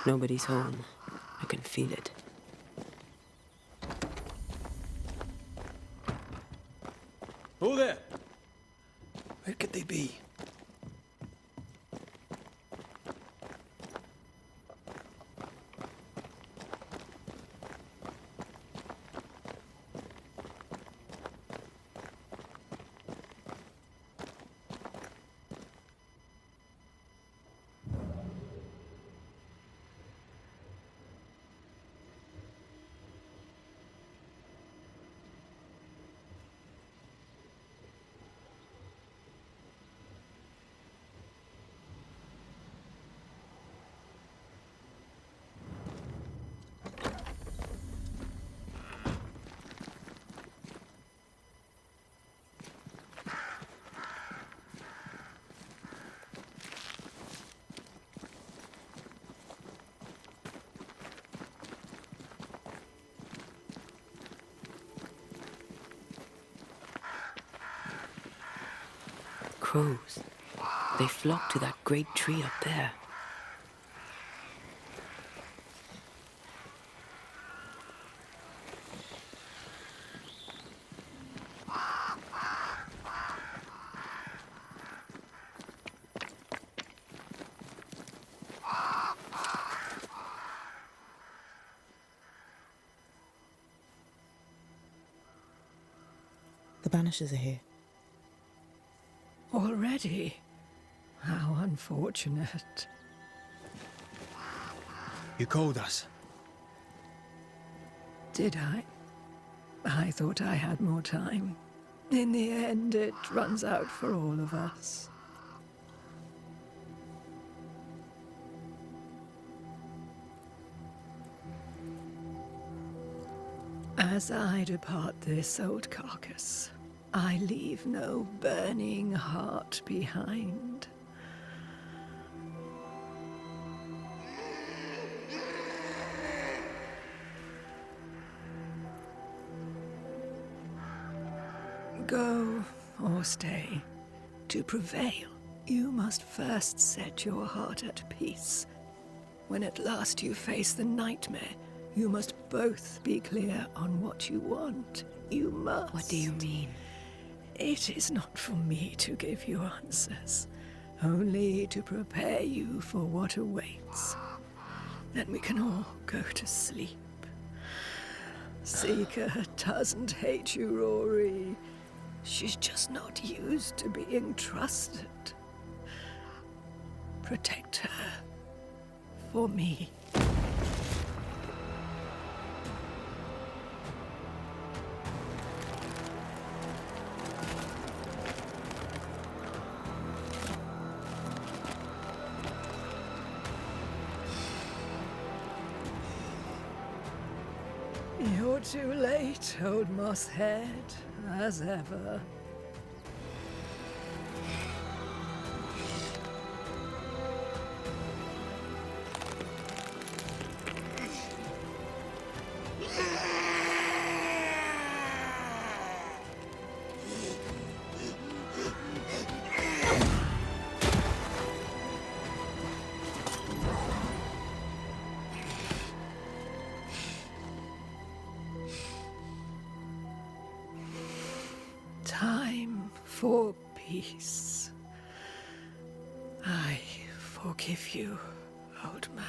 Nobody's home. I can feel it. Who there? Where could they be? Crows. They flock to that great tree up there. The Banishers are here. Already? How unfortunate. You called us. Did I? I thought I had more time. In the end, it runs out for all of us. As I depart this old carcass, I leave no burning heart behind. Go or stay. To prevail, you must first set your heart at peace. When at last you face the nightmare, you must both be clear on what you want. You must. What do you mean? It is not for me to give you answers, only to prepare you for what awaits. Then we can all go to sleep. Seeker doesn't hate you, Rory. She's just not used to being trusted. Protect her. For me. You're too late, old mosshead, as ever. Time for peace. I forgive you, old man.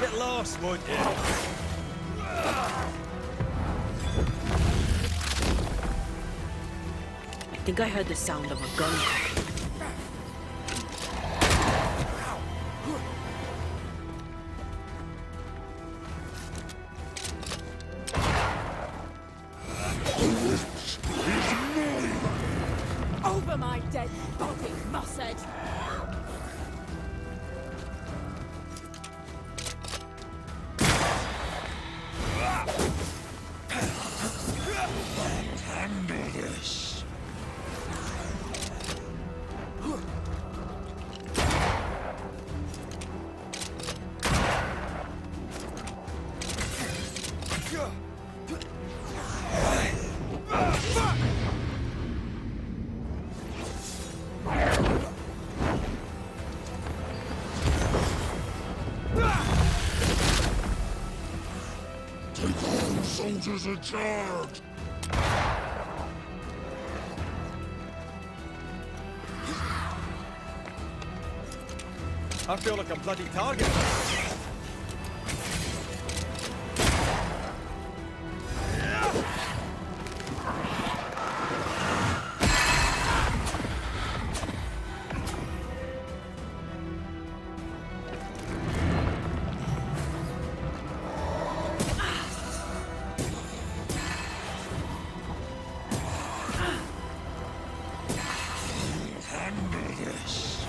get lost, won't you? I think I heard the sound of a gun cocking. Over my dead body, Mossad! Handle this. Take all soldiers in charge! I feel like a bloody target. Handle this.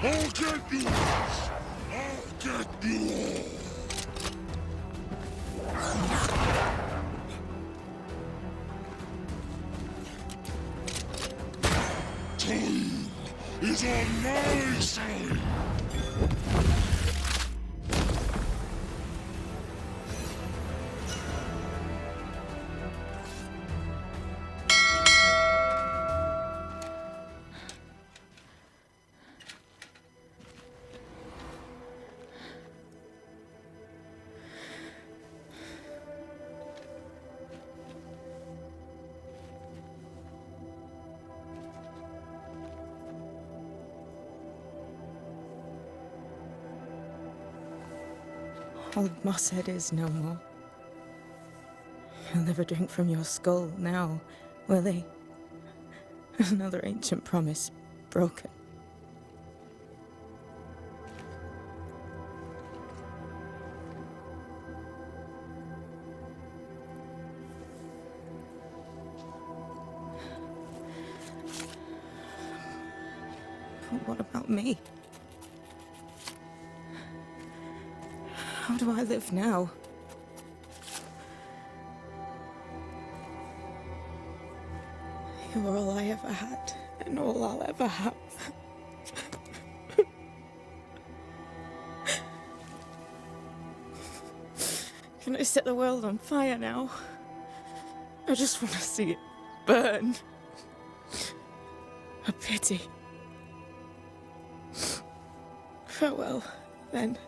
I'll get you! I'll get you all! Time is on my side! Old Mossad is no more. He'll never drink from your skull now, will he? Another ancient promise broken. But what about me? How do I live now? You're all I ever had, and all I'll ever have. Can I set the world on fire now? I just want to see it burn. A pity. Farewell, then.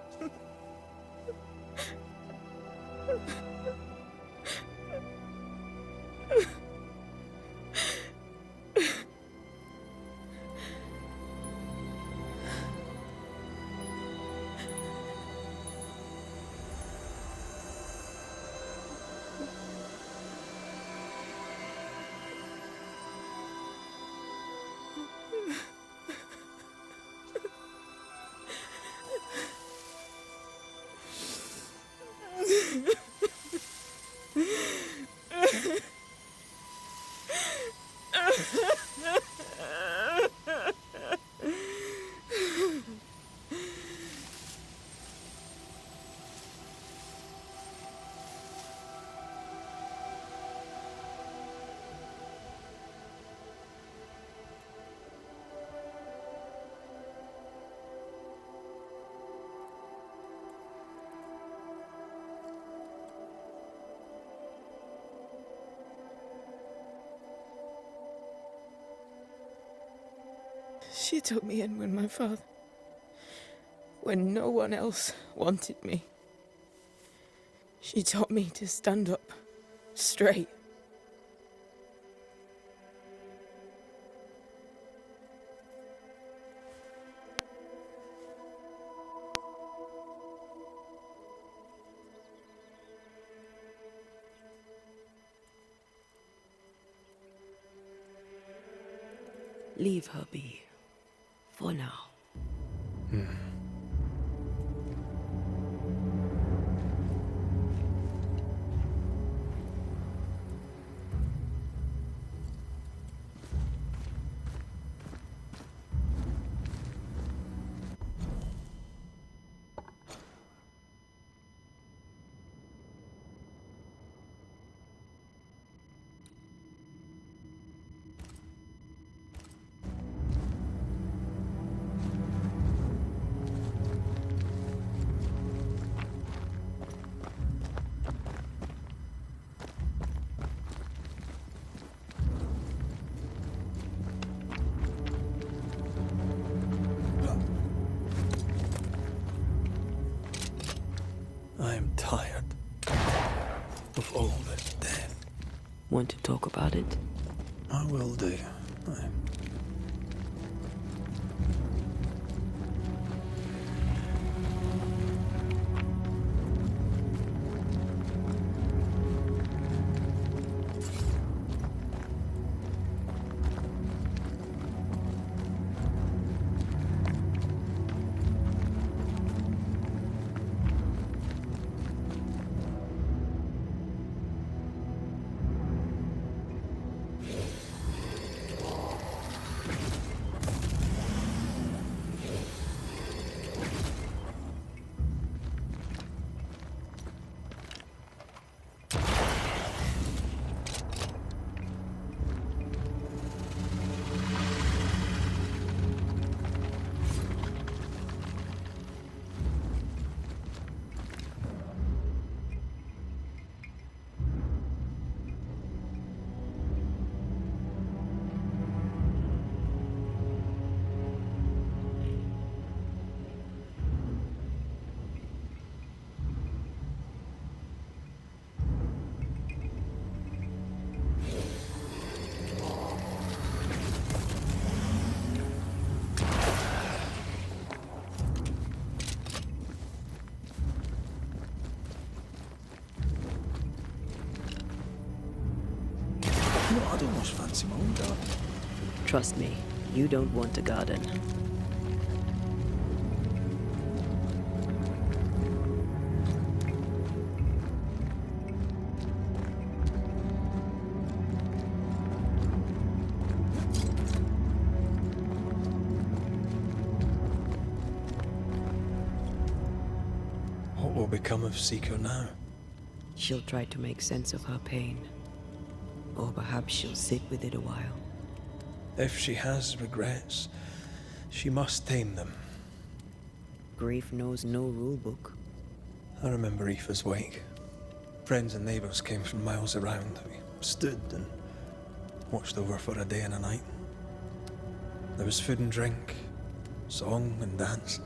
She took me in when my father... when no one else wanted me. She taught me to stand up straight. Leave her be. For now. I am tired of all this death. Want to talk about it? I will do. No, I'd almost fancy my own garden. Trust me, you don't want a garden. What will become of Seeker now? She'll try to make sense of her pain. Or perhaps she'll sit with it a while. If she has regrets, she must tame them. Grief knows no rule book. I remember Aoife's wake. Friends and neighbours came from miles around. We stood and watched over for a day and a night. There was food and drink, song and dance.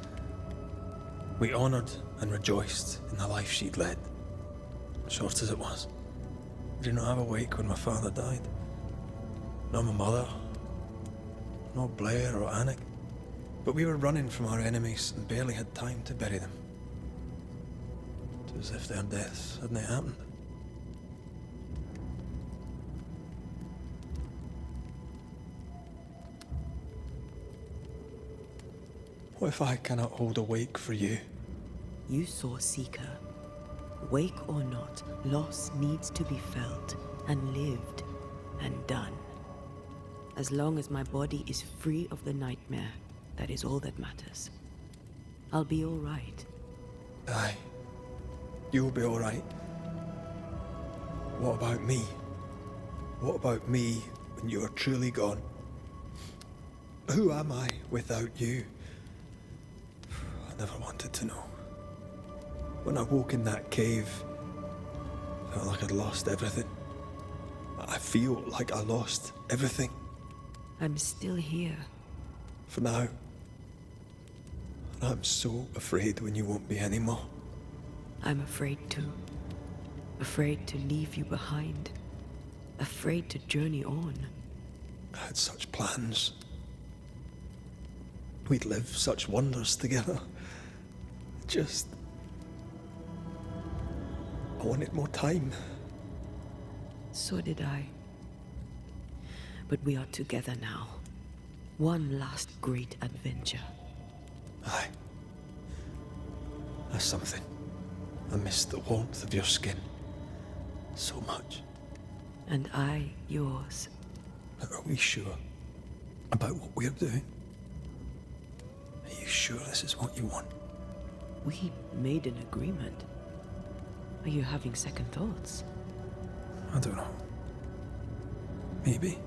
We honoured and rejoiced in the life she'd led, short as it was. I did not have a wake when my father died. Nor my mother, nor Blair or Anik. But we were running from our enemies and barely had time to bury them. It was as if their deaths hadn't happened. What if I cannot hold a wake for you? You saw Seeker. Wake or not, loss needs to be felt and lived and done. As long as my body is free of the nightmare, that is all that matters. I'll be all right. Aye. You'll be all right. What about me? What about me when you are truly gone? Who am I without you? I never wanted to know. When I woke in that cave, I felt like I'd lost everything. I feel like I lost everything. I'm still here. For now. And I'm so afraid when you won't be anymore. I'm afraid too. Afraid to leave you behind. Afraid to journey on. I had such plans. We'd live such wonders together. Just... I wanted more time. So did I. But we are together now. One last great adventure. Aye. That's something. I miss the warmth of your skin. So much. And I yours. But are we sure about what we're doing? Are you sure this is what you want? We made an agreement. Are you having second thoughts? I don't know. Maybe.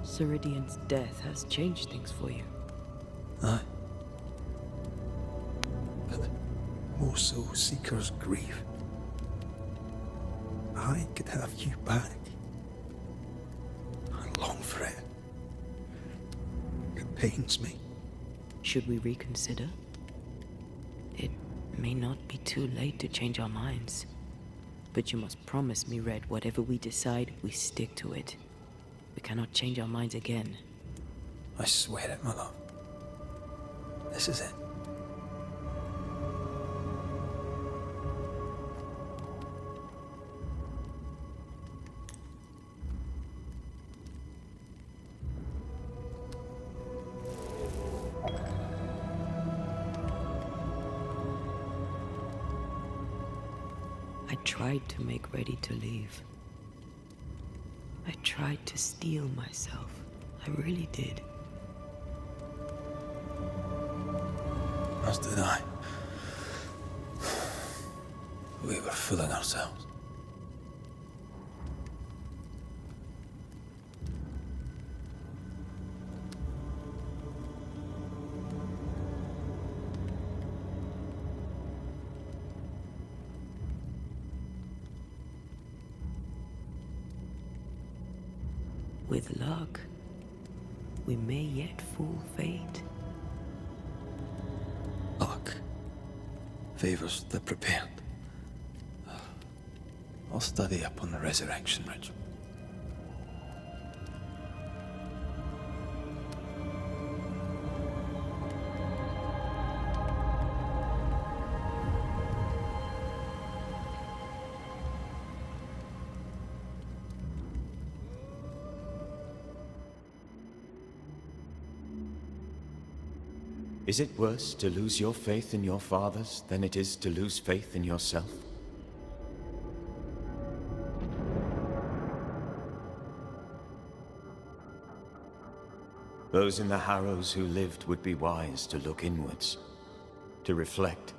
Ceridian's death has changed things for you. Aye. But more so Seeker's grief. I could have you back. I long for it. It pains me. Should we reconsider? It may not be too late to change our minds. But you must promise me, Red, whatever we decide, we stick to it. We cannot change our minds again. I swear it, my love. This is it. I tried to make ready to leave. I tried to steel myself. I really did. As did I. We were fooling ourselves. With luck, we may yet fool fate. Luck favors the prepared. I'll study up on the resurrection ritual. Is it worse to lose your faith in your fathers than it is to lose faith in yourself? Those in the Harrows who lived would be wise to look inwards, to reflect,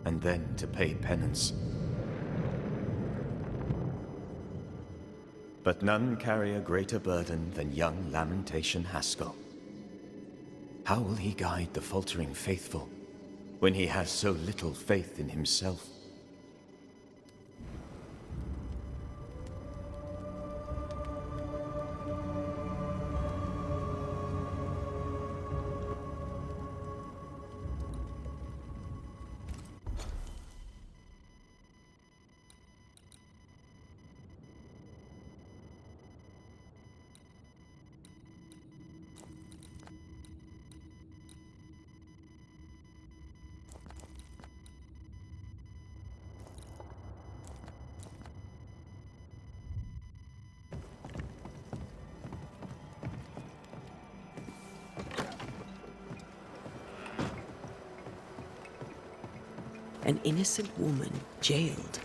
and then to pay penance. But none carry a greater burden than young Lamentation Haskell. How will he guide the faltering faithful when he has so little faith in himself? An innocent woman jailed.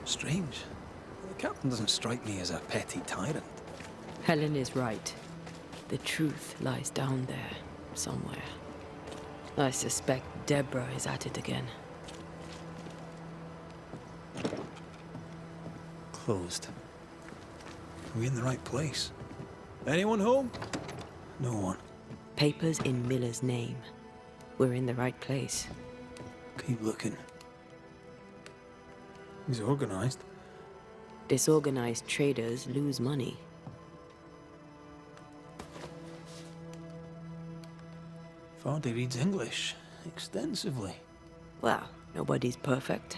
Strange. The captain doesn't strike me as a petty tyrant. Helen is right. The truth lies down there, somewhere. I suspect Deborah is at it again. Closed. Are we in the right place? Anyone home? No one. Papers in Miller's name. We're in the right place. Keep looking. He's organized. Disorganized traders lose money. Vardy reads English extensively. Well, nobody's perfect.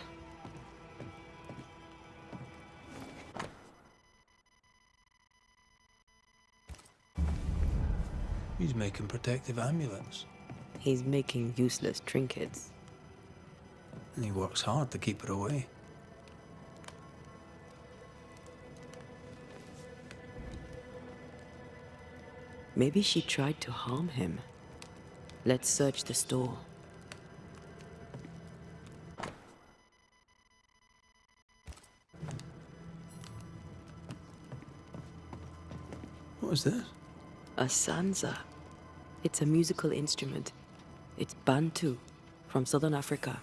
He's making protective amulets. He's making useless trinkets. And he works hard to keep her away. Maybe she tried to harm him. Let's search the store. What is this? A sanza. It's a musical instrument. It's Bantu, from southern Africa.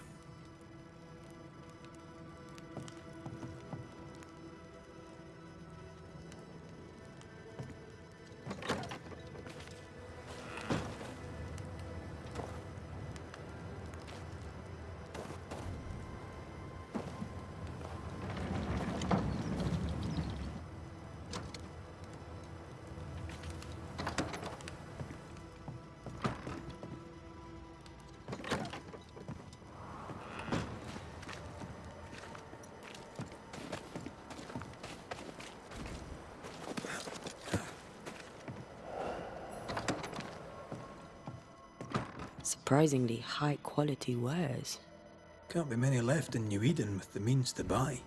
Surprisingly high quality wares. Can't be many left in New Eden with the means to buy.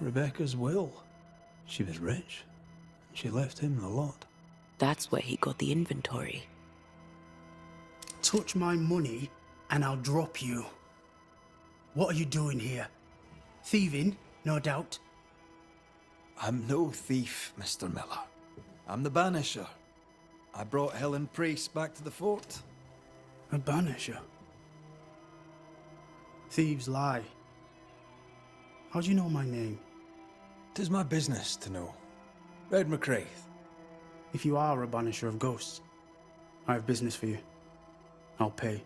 Rebecca's will. She was rich, and she left him the lot. That's where he got the inventory. Touch my money and I'll drop you. What are you doing here? Thieving, no doubt. I'm no thief, Mr. Miller. I'm the Banisher. I brought Helen Priest back to the fort. A banisher. Thieves lie. How do you know my name? 'Tis my business to know. Red McCraith. If you are a banisher of ghosts, I have business for you. I'll pay.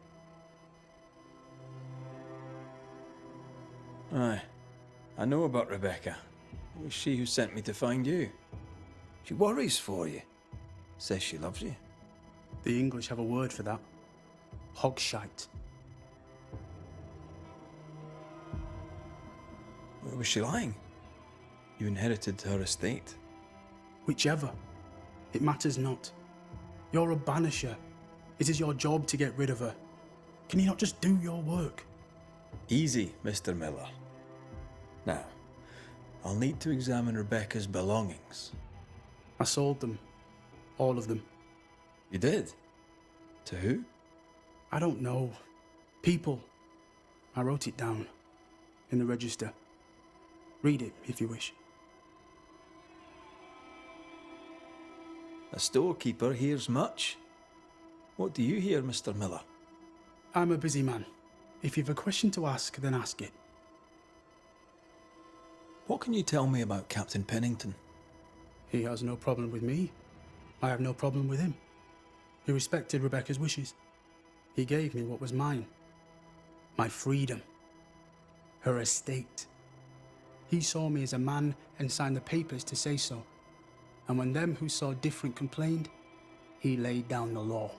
Aye. I know about Rebecca. It was she who sent me to find you. She worries for you. Says she loves you. The English have a word for that. Hogshite. Was she lying? You inherited her estate. Whichever. It matters not. You're a banisher. It is your job to get rid of her. Can you not just do your work? Easy, Mr. Miller. Now, I'll need to examine Rebecca's belongings. I sold them. All of them. You did? To who? I don't know. People. I wrote it down. In the register. Read it, if you wish. A storekeeper hears much. What do you hear, Mr. Miller? I'm a busy man. If you've a question to ask, then ask it. What can you tell me about Captain Pennington? He has no problem with me. I have no problem with him. He respected Rebecca's wishes. He gave me what was mine. My freedom. Her estate. He saw me as a man and signed the papers to say so. And when them who saw different complained, he laid down the law.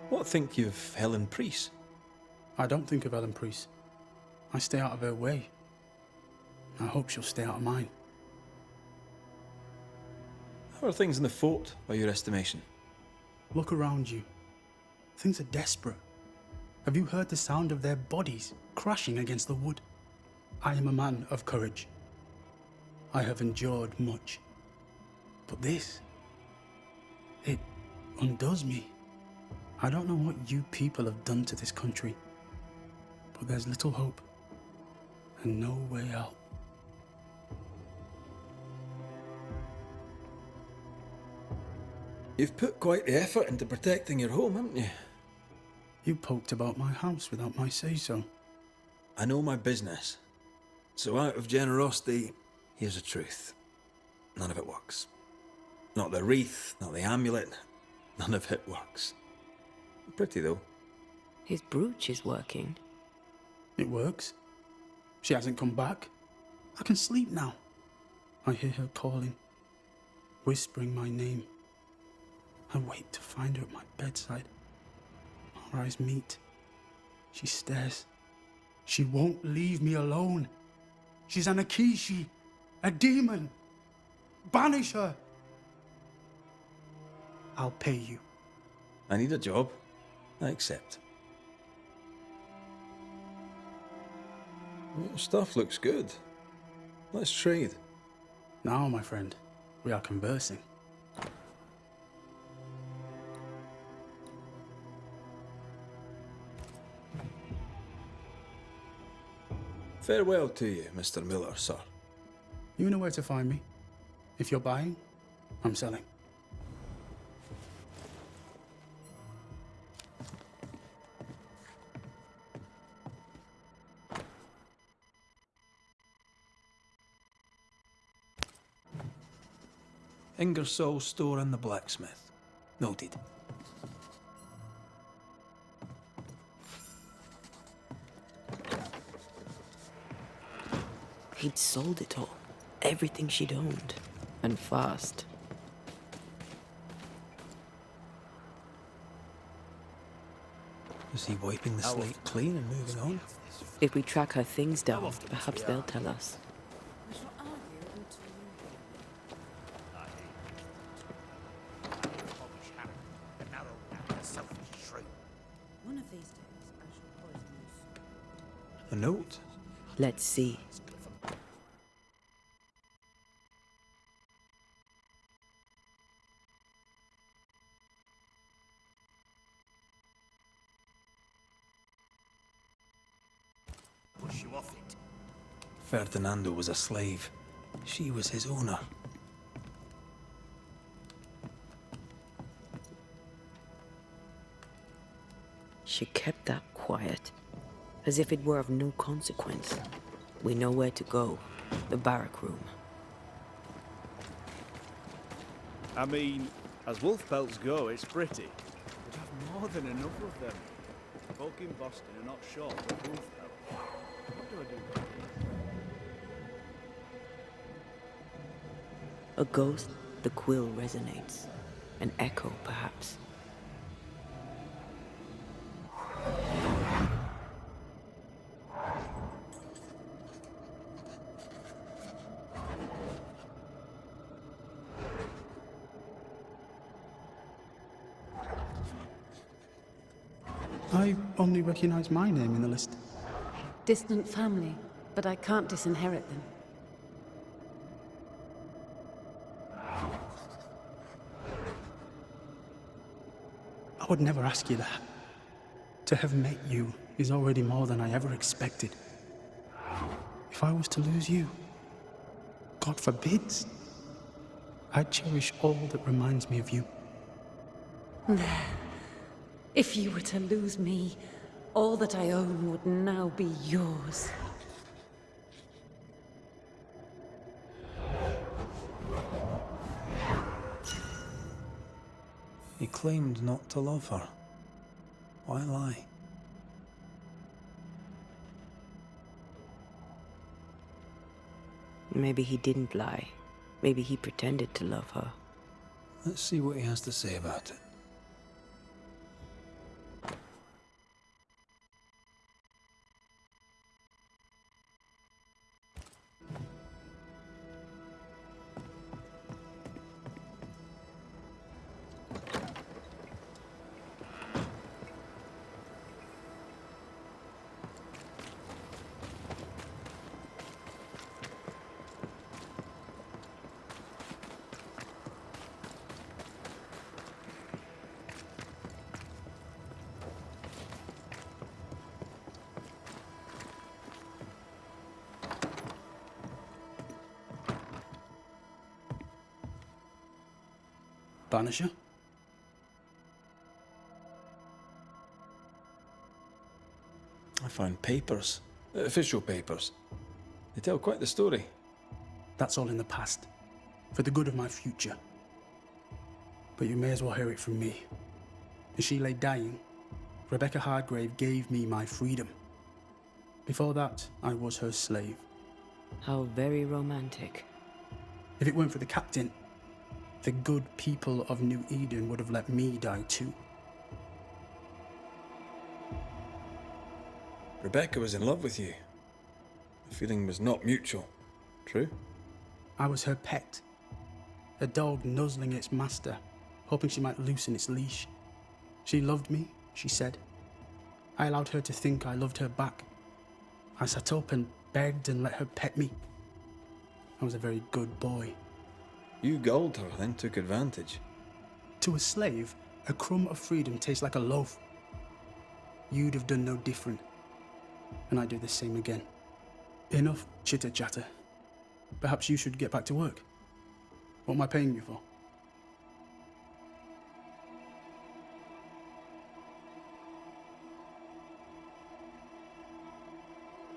What think you of Helen Priest? I don't think of Ellen Priest. I stay out of her way. I hope she'll stay out of mine. How are things in the fort, by your estimation? Look around you. Things are desperate. Have you heard the sound of their bodies crashing against the wood? I am a man of courage. I have endured much. But this, it undoes me. I don't know what you people have done to this country, but there's little hope and no way out. You've put quite the effort into protecting your home, haven't you? You poked about my house without my say-so. I know my business. So out of generosity, here's the truth. None of it works. Not the wreath, not the amulet, none of it works. Pretty though. His brooch is working. It works. She hasn't come back. I can sleep now. I hear her calling, whispering my name. I wait to find her at my bedside. Our eyes meet. She stares. She won't leave me alone. She's an Akishi, a demon. Banish her. I'll pay you. I need a job. I accept. Your stuff looks good. Let's trade. Now, my friend, we are conversing. Farewell to you, Mr. Miller, sir. You know where to find me. If you're buying, I'm selling. Ingersoll store and the blacksmith. Noted. He'd sold it all. Everything she'd owned. And fast. Is he wiping the slate clean and moving on? If we track her things down, perhaps they'll tell us. A note? Let's see. Push you off it. Ferdinando was a slave. She was his owner. She kept that quiet, as if it were of no consequence. We know where to go. The barrack room. I mean, as wolf pelts go, it's pretty. We'd have more than enough of them. Folk in Boston are not short of wolf pelts. What do I do? A ghost, the quill resonates. An echo, perhaps. I only recognize my name in the list. Distant family, but I can't disinherit them. I would never ask you that. To have met you is already more than I ever expected. If I was to lose you, God forbids, I'd cherish all that reminds me of you. There. If you were to lose me, all that I own would now be yours. He claimed not to love her. Why lie? Maybe he didn't lie. Maybe he pretended to love her. Let's see what he has to say about it. Banisher? I found papers. Official papers. They tell quite the story. That's all in the past. For the good of my future. But you may as well hear it from me. As she lay dying, Rebecca Hardgrave gave me my freedom. Before that, I was her slave. How very romantic. If it weren't for the captain, the good people of New Eden would have let me die too. Rebecca was in love with you. The feeling was not mutual. True? I was her pet. A dog nuzzling its master, hoping she might loosen its leash. She loved me, she said. I allowed her to think I loved her back. I sat up and begged and let her pet me. I was a very good boy. You gulled her, then took advantage. To a slave, a crumb of freedom tastes like a loaf. You'd have done no different, and I'd do the same again. Enough chitter-chatter. Perhaps you should get back to work. What am I paying you for?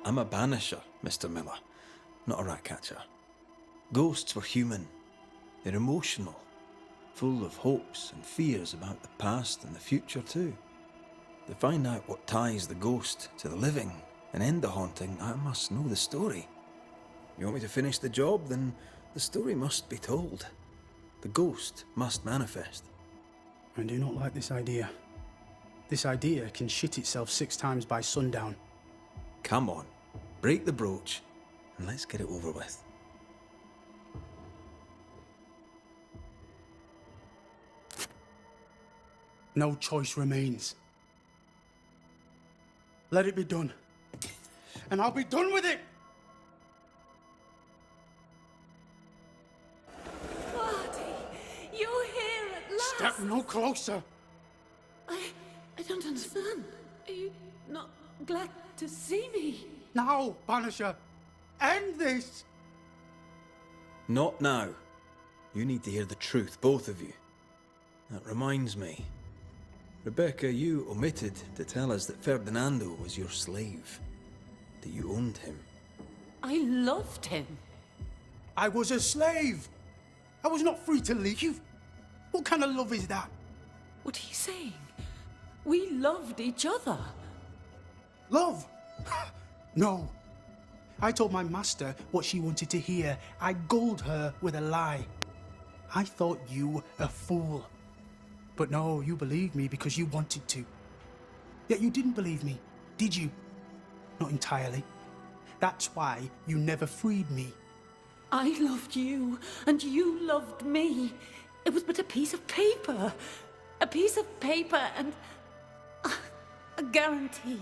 I'm a banisher, Mr. Miller, not a rat catcher. Ghosts were human. They're emotional, full of hopes and fears about the past and the future too. To find out what ties the ghost to the living and end the haunting, I must know the story. You want me to finish the job? Then the story must be told. The ghost must manifest. I do not like this idea. This idea can shit itself 6 times by sundown. Come on, break the brooch and let's get it over with. No choice remains. Let it be done. And I'll be done with it! Vardy, you're here at last! Step no closer! I don't understand. Are you not glad to see me? Now, Banisher! End this! Not now. You need to hear the truth, both of you. That reminds me. Rebecca, you omitted to tell us that Ferdinando was your slave. That you owned him. I loved him. I was a slave! I was not free to leave! What kind of love is that? What are you saying? We loved each other. Love? No. I told my master what she wanted to hear. I gulled her with a lie. I thought you a fool. But no, you believed me because you wanted to. Yet you didn't believe me, did you? Not entirely. That's why you never freed me. I loved you, and you loved me. It was but a piece of paper. A piece of paper and a guarantee.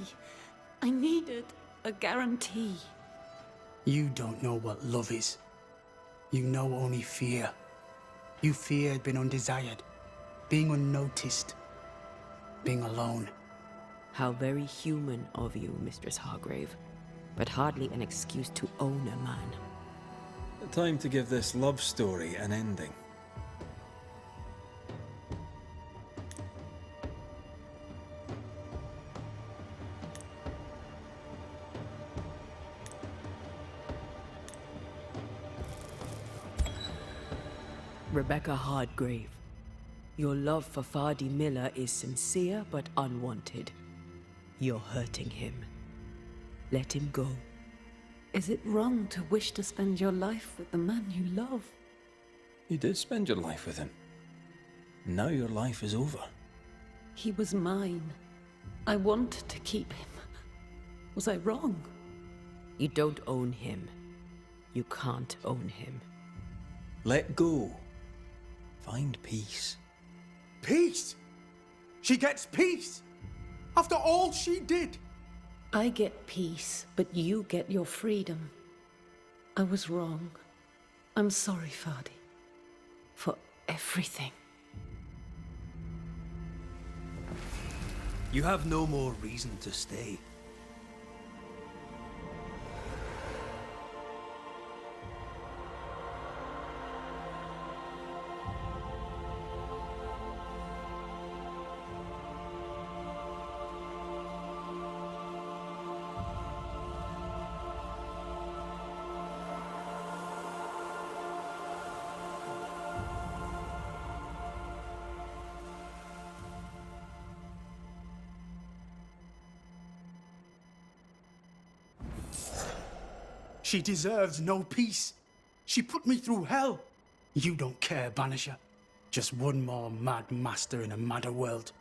I needed a guarantee. You don't know what love is. You know only fear. You feared being undesired, being unnoticed, being alone. How very human of you, Mistress Hargrave, but hardly an excuse to own a man. Time to give this love story an ending. Rebecca Hardgrave, your love for Vardy Miller is sincere but unwanted. You're hurting him. Let him go. Is it wrong to wish to spend your life with the man you love? You did spend your life with him. Now your life is over. He was mine. I wanted to keep him. Was I wrong? You don't own him. You can't own him. Let go. Find peace. Peace? She gets peace? After all she did? I get peace, but you get your freedom. I was wrong. I'm sorry, Vardy. For everything. You have no more reason to stay. She deserves no peace. She put me through hell. You don't care, Banisher. Just one more mad master in a madder world.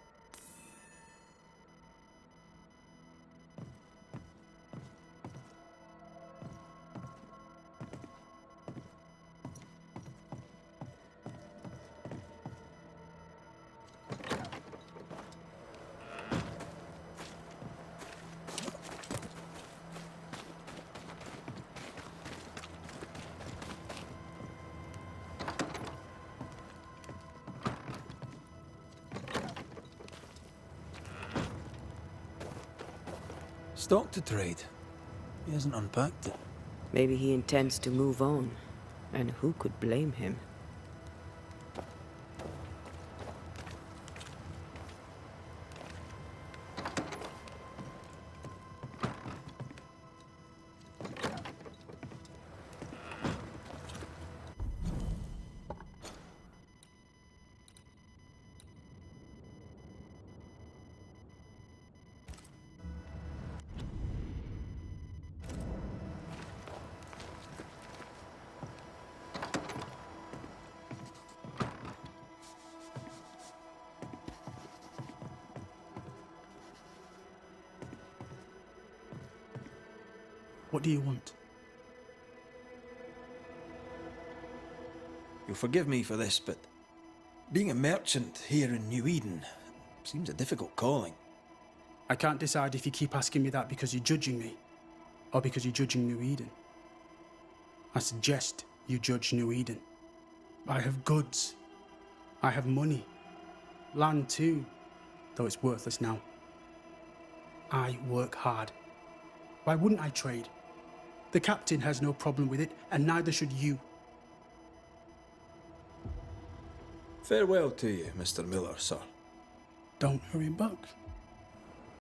Stock to trade. He hasn't unpacked it. Maybe he intends to move on, and who could blame him? What do you want? You'll forgive me for this, but being a merchant here in New Eden seems a difficult calling. I can't decide if you keep asking me that because you're judging me, or because you're judging New Eden. I suggest you judge New Eden. I have goods. I have money. Land too, though it's worthless now. I work hard. Why wouldn't I trade? The captain has no problem with it, and neither should you. Farewell to you, Mr. Miller, sir. Don't hurry back.